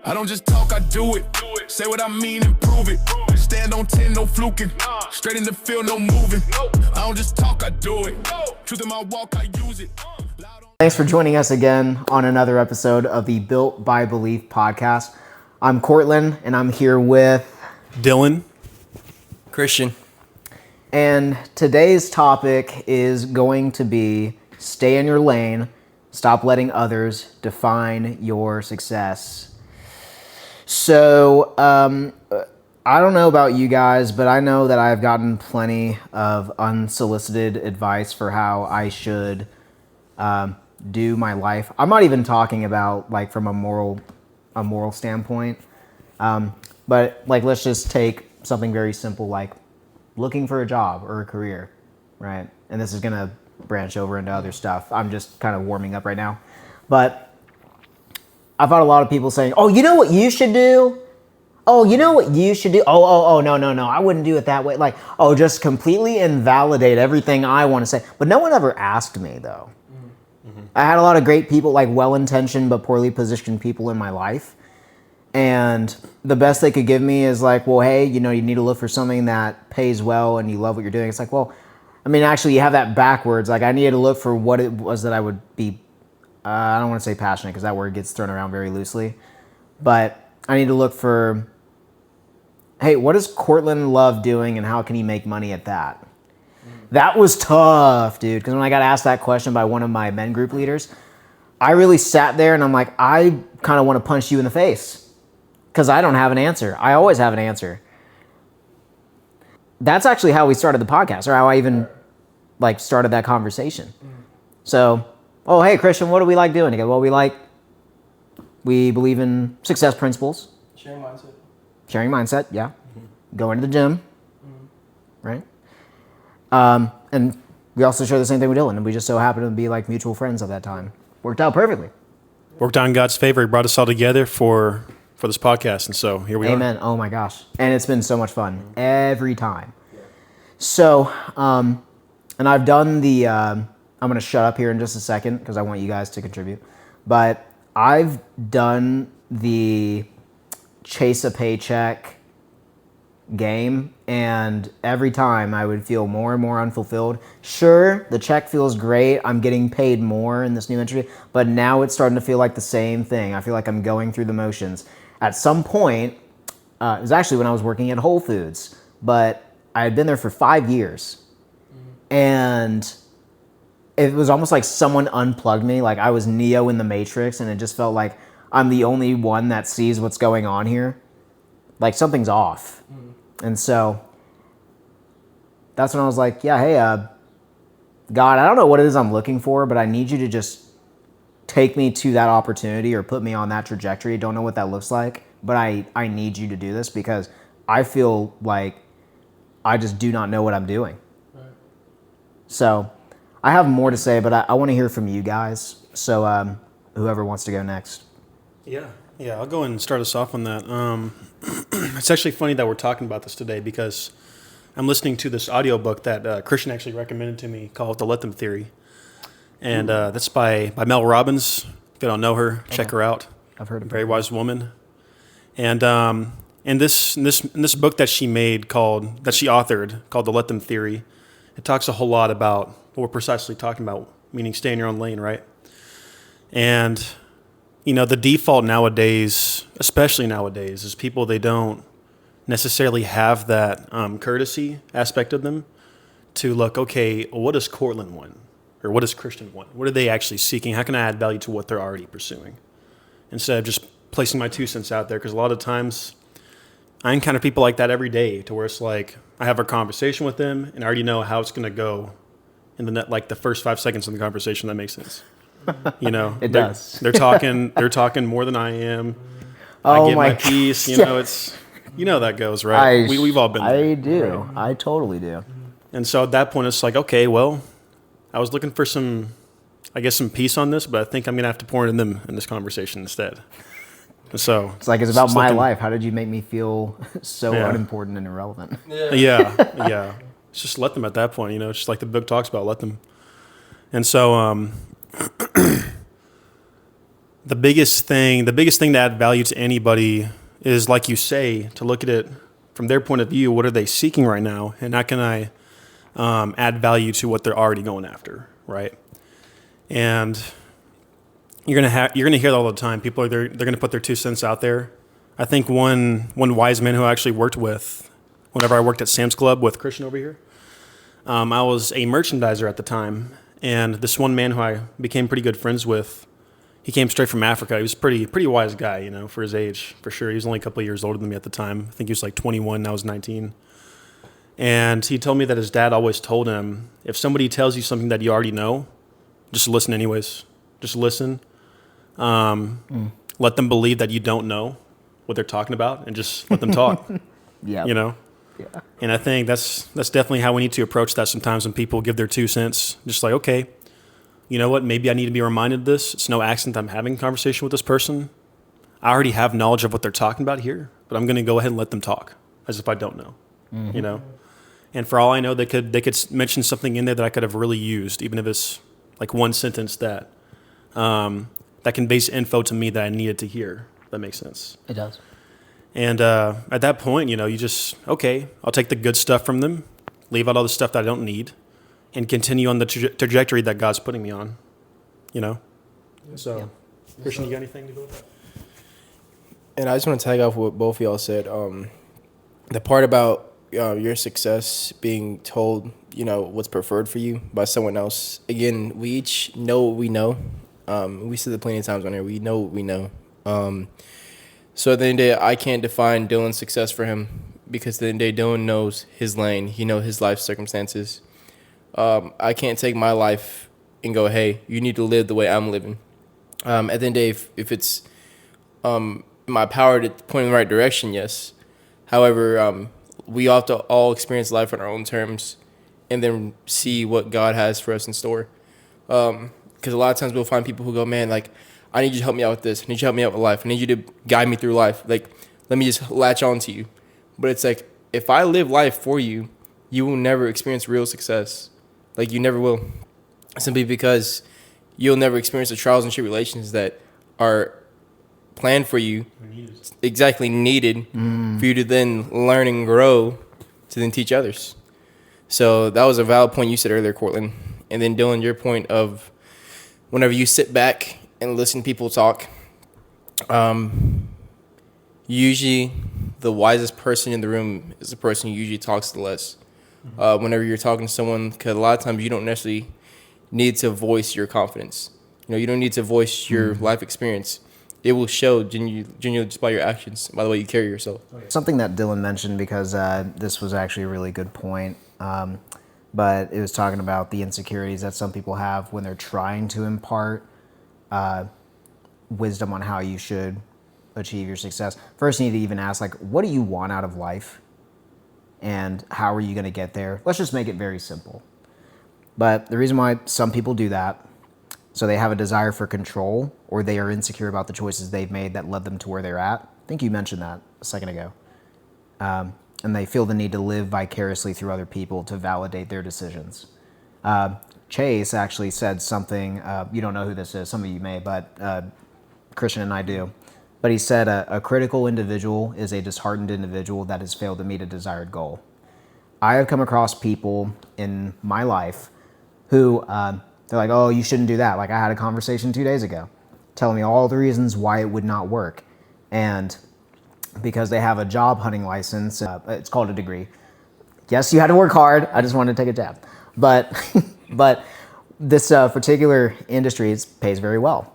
I don't just talk, I do it. Say what I mean and prove it. Stand on 10, no fluking. Straight in the field, no moving. I don't just talk, I do it. Truth in my walk, I use it. Thanks for joining us again on another episode of the Built by Belief podcast. I'm Cortland, and I'm here with Dylan. Christian. And today's topic is going to be stay in your lane, stop letting others define your success. So, I don't know about you guys, but I know that I've gotten plenty of unsolicited advice for how I should do my life. I'm not even talking about like from a moral standpoint, but like let's just take something very simple like looking for a job or a career, right? And this is gonna branch over into other stuff. I'm just kind of warming up right now, but I've had a lot of people saying, "Oh, you know what you should do? Oh, you know what you should do? Oh, no, I wouldn't do it that way." Like, oh, just completely invalidate everything I want to say. But no one ever asked me, though. Mm-hmm. I had a lot of great people, like well-intentioned but poorly positioned people in my life. And the best they could give me is like, well, hey, you need to look for something that pays well and you love what you're doing. It's like, well, I mean, actually, you have that backwards. Like, I needed to look for what it was that I would be, I don't want to say passionate because that word gets thrown around very loosely. But I need to look for, hey, what does Cortland love doing and how can he make money at that? That was tough, dude, because when I got asked that question by one of my men group leaders, I really sat there and I'm like, I kind of want to punch you in the face because I don't have an answer. I always have an answer. That's actually how we started the podcast, or how I even like started that conversation. So, oh, hey, Christian, what do we like doing? He goes, well, we believe in success principles. Sharing mindset, yeah. Mm-hmm. Going to the gym, right? And we also share the same thing with Dylan, and we just so happen to be like mutual friends at that time. Worked out perfectly. Worked out in God's favor. He brought us all together for this podcast, and so here we are. Amen. Oh my gosh. And it's been so much fun every time. So, and I've done the, I'm going to shut up here in just a second because I want you guys to contribute, but I've done the chase a paycheck game, and every time I would feel more and more unfulfilled. Sure, the check feels great. I'm getting paid more in this new industry, but now it's starting to feel like the same thing. I feel like I'm going through the motions. At some point, it was actually when I was working at Whole Foods, but I had been there for 5 years, and it was almost like someone unplugged me. Like I was Neo in the Matrix, and it just felt like I'm the only one that sees what's going on here. Like something's off. And so that's when I was like, yeah, hey, God, I don't know what it is I'm looking for, but I need you to just take me to that opportunity or put me on that trajectory. Don't know what that looks like, but I need you to do this because I feel like I just do not know what I'm doing. Right. So I have more to say, but I want to hear from you guys. So whoever wants to go next. Yeah, I'll go and start us off on that. It's actually funny that we're talking about this today because I'm listening to this audiobook that Christian actually recommended to me called The Let Them Theory. And that's by Mel Robbins. If you don't know her, check her out. I've heard of her. Very wise woman. And in this book that she authored called The Let Them Theory, it talks a whole lot about what we're precisely talking about, meaning stay in your own lane, right? And the default nowadays, especially nowadays, is people, they don't necessarily have that courtesy aspect of them to look, okay, well, what does Cortland want? Or what does Christian want? What are they actually seeking? How can I add value to what they're already pursuing? Instead of just placing my 2 cents out there, because a lot of times I encounter people like that every day to where it's like I have a conversation with them and I already know how it's going to go in the first 5 seconds of the conversation. That makes sense. It does. They're talking more than I am. Oh, I get my my piece. It's that goes, right? We've all been there. I do. Right? I totally do. And so at that point, it's like, okay, well, I was looking for some peace on this, but I think I'm gonna have to pour it in them in this conversation instead. And so it's like it's about my life. How did you make me feel so unimportant and irrelevant? Yeah. It's just let them at that point. It's just like the book talks about. Let them. And so the biggest thing to add value to anybody is, like you say, to look at it from their point of view. What are they seeking right now? And how can I add value to what they're already going after, right? And you're gonna hear that all the time. People they're gonna put their 2 cents out there. I think one wise man who I actually worked with, whenever I worked at Sam's Club with Christian over here, I was a merchandiser at the time, and this one man who I became pretty good friends with, he came straight from Africa. He was a pretty wise guy, you know, for his age, for sure. He was only a couple of years older than me at the time. I think he was like 21, and I was 19. And he told me that his dad always told him, if somebody tells you something that you already know, just listen anyways. Just listen. Let them believe that you don't know what they're talking about, and just let them talk. Yeah. You know? Yeah. And I think that's definitely how we need to approach that sometimes when people give their 2 cents. Just like, okay, you know what? Maybe I need to be reminded of this. It's no accident I'm having a conversation with this person. I already have knowledge of what they're talking about here, but I'm going to go ahead and let them talk as if I don't know, you know? And for all I know, they could mention something in there that I could have really used, even if it's like one sentence that conveys info to me that I needed to hear. If that makes sense. It does. And at that point, you know, you just, okay, I'll take the good stuff from them, leave out all the stuff that I don't need, and continue on the trajectory that God's putting me on, you know? So, yeah. Christian, you got anything to go with that? And I just want to tag off what both of y'all said. The part about your success being told, you know, what's preferred for you by someone else. Again, we each know what we know. We said it plenty of times on here. We know what we know. So at the end of the day, I can't define Dylan's success for him, because at the end of the day, Dylan knows his lane. He knows his life circumstances. I can't take my life and go, hey, you need to live the way I'm living. At the end of the day, if it's my power to point in the right direction, yes. However, we have to all experience life on our own terms and then see what God has for us in store. Because a lot of times we'll find people who go, man, like, I need you to help me out with this. I need you to help me out with life. I need you to guide me through life. Like, let me just latch on to you. But it's like, if I live life for you, you will never experience real success. Like, you never will. Simply because you'll never experience the trials and tribulations that are planned for you, exactly needed for you to then learn and grow to then teach others. So that was a valid point you said earlier, Cortland. And then Dylan, your point of whenever you sit back and listen to people talk, usually the wisest person in the room is the person who usually talks the less. Whenever you're talking to someone, because a lot of times you don't necessarily need to voice your confidence. You know, you don't need to voice your life experience. It will show genuinely just by your actions, by the way you carry yourself. Something that Dylan mentioned, because this was actually a really good point, but it was talking about the insecurities that some people have when they're trying to impart wisdom on how you should achieve your success. First, you need to even ask, like, what do you want out of life? And how are you going to get there? Let's just make it very simple. But the reason why some people do that, so they have a desire for control, or they are insecure about the choices they've made that led them to where they're at. I think you mentioned that a second ago. And they feel the need to live vicariously through other people to validate their decisions. Chase actually said something, you don't know who this is, some of you may, but Christian and I do. But he said a critical individual is a disheartened individual that has failed to meet a desired goal. I have come across people in my life who, they're like, oh, you shouldn't do that. Like, I had a conversation 2 days ago telling me all the reasons why it would not work. And because they have a job hunting license, it's called a degree. Yes, you had to work hard. I just wanted to take a jab. But this particular industry pays very well.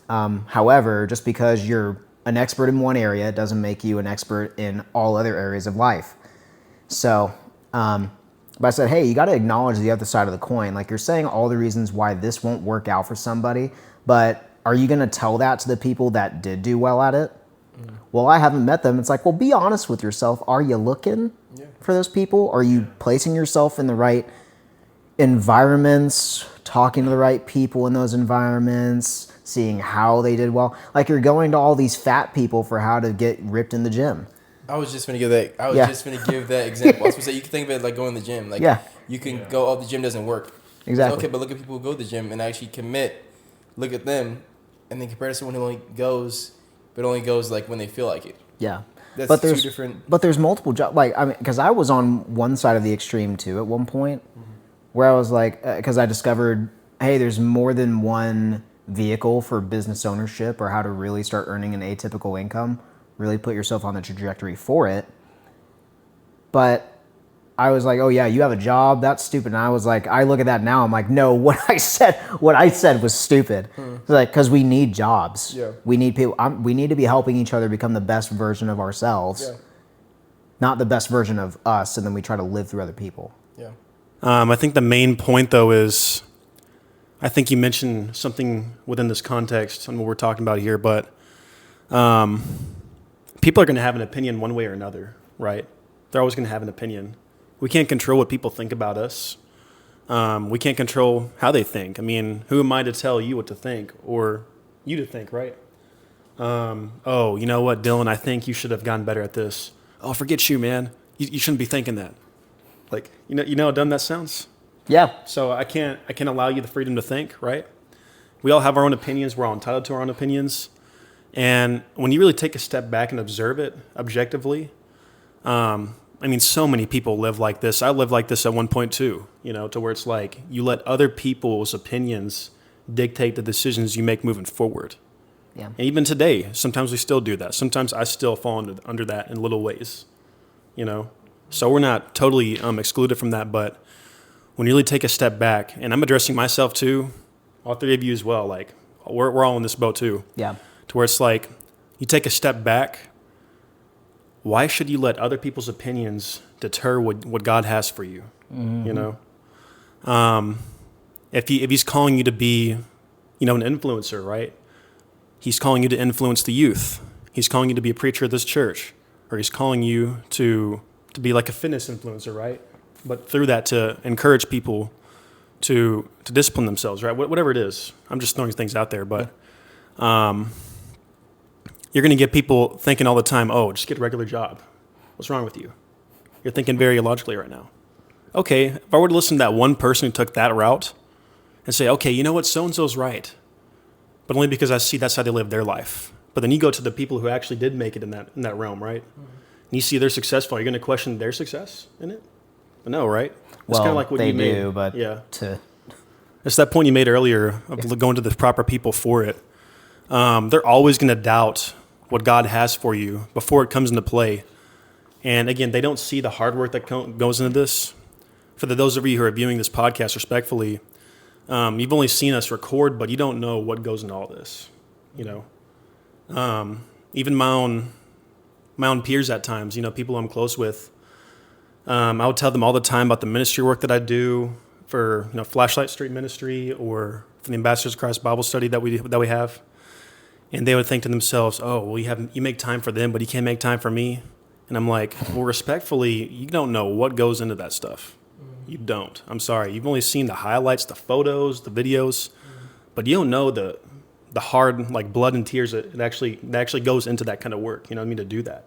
However, just because you're an expert in one area doesn't make you an expert in all other areas of life. So, but I said, hey, you got to acknowledge the other side of the coin. Like, you're saying all the reasons why this won't work out for somebody, but are you going to tell that to the people that did do well at it? Well, I haven't met them. It's like, well, be honest with yourself. Are you looking for those people? Are you placing yourself in the right environments, talking to the right people in those environments, seeing how they did well? Like, you're going to all these fat people for how to get ripped in the gym. I was just gonna give that. Just gonna give that example. I was gonna say, you can think of it like going to the gym. Like, you can go, oh, the gym doesn't work. Exactly. Okay, but look at people who go to the gym and actually commit. Look at them. and then compared to someone who only goes like when they feel like it. Yeah. That's but two there's different. But there's multiple jobs. Like, I mean, because I was on one side of the extreme too at one point, where I was like, because I discovered, hey, there's more than one vehicle for business ownership or how to really start earning an atypical income, really put yourself on the trajectory for it. But I was like, oh yeah, you have a job. That's stupid. And I was like, I look at that now. I'm like, no, what I said was stupid. It's like, because we need jobs. Yeah. We need people. We need to be helping each other become the best version of ourselves, Yeah. not the best version of us. And then we try to live through other people. Yeah. I think the main point, though, is I think you mentioned something within this context on what we're talking about here, but people are going to have an opinion one way or another, right? They're always going to have an opinion. We can't control what people think about us. We can't control how they think. I mean, who am I to tell you what to think or you to think, right? Oh, you know what, Dylan, I think you should have gotten better at this. Oh, forget you, man. You shouldn't be thinking that. Like, you know how dumb that sounds? Yeah. So I can't allow you the freedom to think, right? We all have our own opinions. We're all entitled to our own opinions. And when you really take a step back and observe it objectively, I mean, so many people live like this. I lived like this at one point too, to where it's like you let other people's opinions dictate the decisions you make moving forward. Yeah. And even today, sometimes we still do that. Sometimes I still fall under that in little ways, So we're not totally excluded from that, but when you really take a step back, and I'm addressing myself too, all three of you as well, like we're all in this boat too. Yeah. To where it's like you take a step back. Why should you let other people's opinions deter what God has for you? Mm-hmm. If he's calling you to be, an influencer, right? He's calling you to influence the youth. He's calling you to be a preacher of this church, or he's calling you to be like a fitness influencer, right? But through that to encourage people to discipline themselves, right? Whatever it is. I'm just throwing things out there, but you're going to get people thinking all the time, oh, just get a regular job. What's wrong with you? You're thinking very illogically right now. Okay, if I were to listen to that one person who took that route and say, okay, you know what, so-and-so's right, but only because I see that's how they live their life. But then you go to the people who actually did make it in that realm, right? And you see they're successful. Are you going to question their success in it? No, right? It's Well, kind of like what they you made. do, but yeah. It's It's that point you made earlier of going to the proper people for it. They're always going to doubt what God has for you before it comes into play. And again, they don't see the hard work that goes into this. For those of you who are viewing this podcast respectfully, you've only seen us record, but you don't know what goes into all this. Even my own peers at times, people I'm close with, I would tell them all the time about the ministry work that I do for Flashlight Street Ministry or for the Ambassadors of Christ Bible Study that we have. And they would think to themselves, oh, well, you make time for them, but you can't make time for me. And I'm like, well, respectfully, you don't know what goes into that stuff. You don't. I'm sorry. You've only seen the highlights, the photos, the videos, but you don't know the hard, like blood and tears that actually goes into that kind of work. You know what I mean? To do that.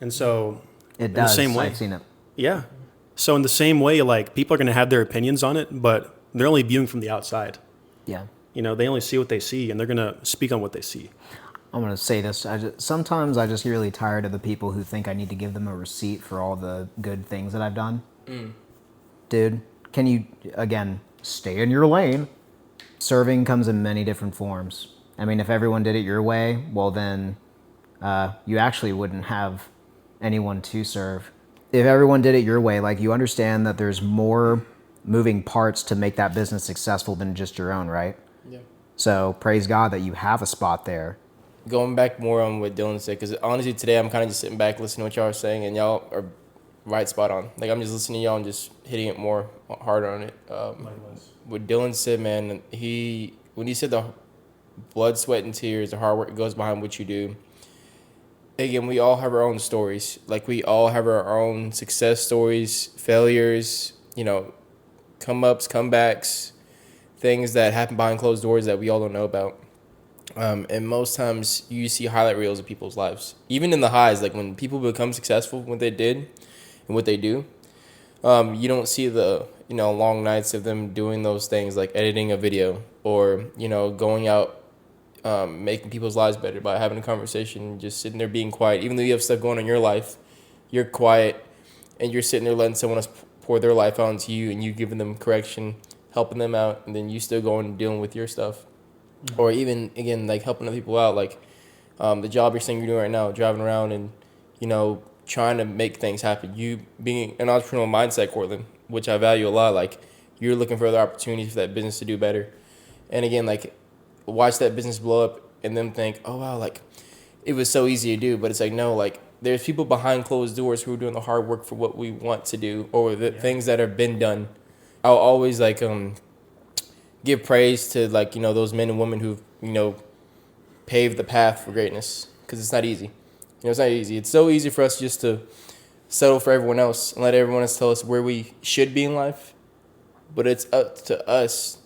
And so It does. the same way. I've seen it. Yeah. So in the same way, like people are going to have their opinions on it, but they're only viewing from the outside. Yeah. They only see what they see, and they're going to speak on what they see. I'm going to say this. Sometimes I just get really tired of the people who think I need to give them a receipt for all the good things that I've done. Dude, can you, again, stay in your lane? Serving comes in many different forms. I mean, if everyone did it your way, well then you actually wouldn't have anyone to serve. If everyone did it your way, like you understand that there's more moving parts to make that business successful than just your own, right? Yeah. So praise God that you have a spot there. Going back more on what Dylan said, because honestly today I'm kind of just sitting back listening to what y'all are saying, and y'all are right spot on. Like I'm just listening to y'all and just hitting it more hard on it. What Dylan said, man, when he said the blood, sweat, and tears, the hard work that goes behind what you do. Again, we all have our own stories. Like we all have our own success stories, failures, come-ups, comebacks, things that happen behind closed doors that we all don't know about. And most times you see highlight reels of people's lives. Even in the highs, like when people become successful, what they did and what they do, you don't see the, long nights of them doing those things like editing a video or, going out making people's lives better by having a conversation, just sitting there being quiet. Even though you have stuff going on in your life, you're quiet and you're sitting there letting someone else pour their life out into you, and you giving them correction, helping them out, and then you still going and dealing with your stuff. Mm-hmm. Or even, again, like helping other people out, like the job you're saying you're doing right now, driving around and, trying to make things happen. You being an entrepreneurial mindset, Cortland, which I value a lot, like you're looking for other opportunities for that business to do better. And again, like watch that business blow up and then think, oh, wow, like it was so easy to do. But it's like, no, like there's people behind closed doors who are doing the hard work for what we want to do, or the things that have been done. I'll always like give praise to like, those men and women who've, paved the path for greatness, because it's not easy. It's not easy. It's so easy for us just to settle for everyone else and let everyone else tell us where we should be in life. But it's up to us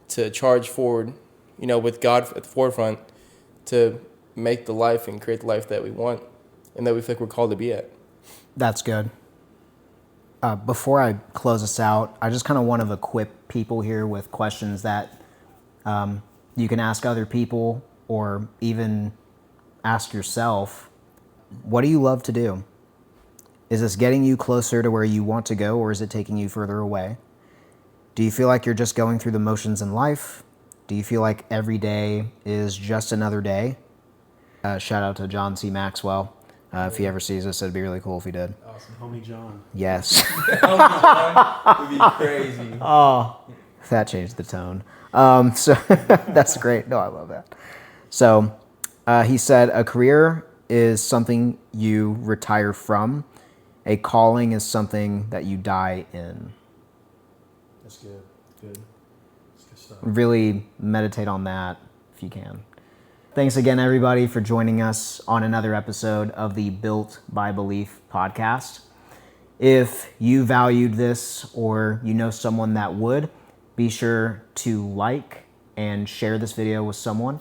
to charge forward, with God at the forefront, to make the life and create the life that we want and that we feel like we're called to be at. That's good. Before I close this out, I just kind of want to equip people here with questions that you can ask other people or even ask yourself. What do you love to do? Is this getting you closer to where you want to go, or is it taking you further away? Do you feel like you're just going through the motions in life? Do you feel like every day is just another day? Shout out to John C. Maxwell. If he ever sees this, it'd be really cool if he did. Awesome. Homie John. Yes. It'd be crazy. Oh, that changed the tone. So that's great. No, I love that. So he said, a career is something you retire from. A calling is something that you die in. That's good. Good. That's good stuff. Really meditate on that if you can. Thanks again, everybody, for joining us on another episode of the Built by Belief podcast. If you valued this or you know someone that would, be sure to like and share this video with someone.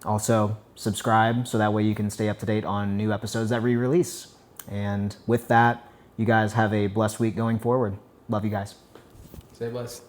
Also, subscribe so that way you can stay up to date on new episodes that we release. And with that, you guys have a blessed week going forward. Love you guys. Stay blessed.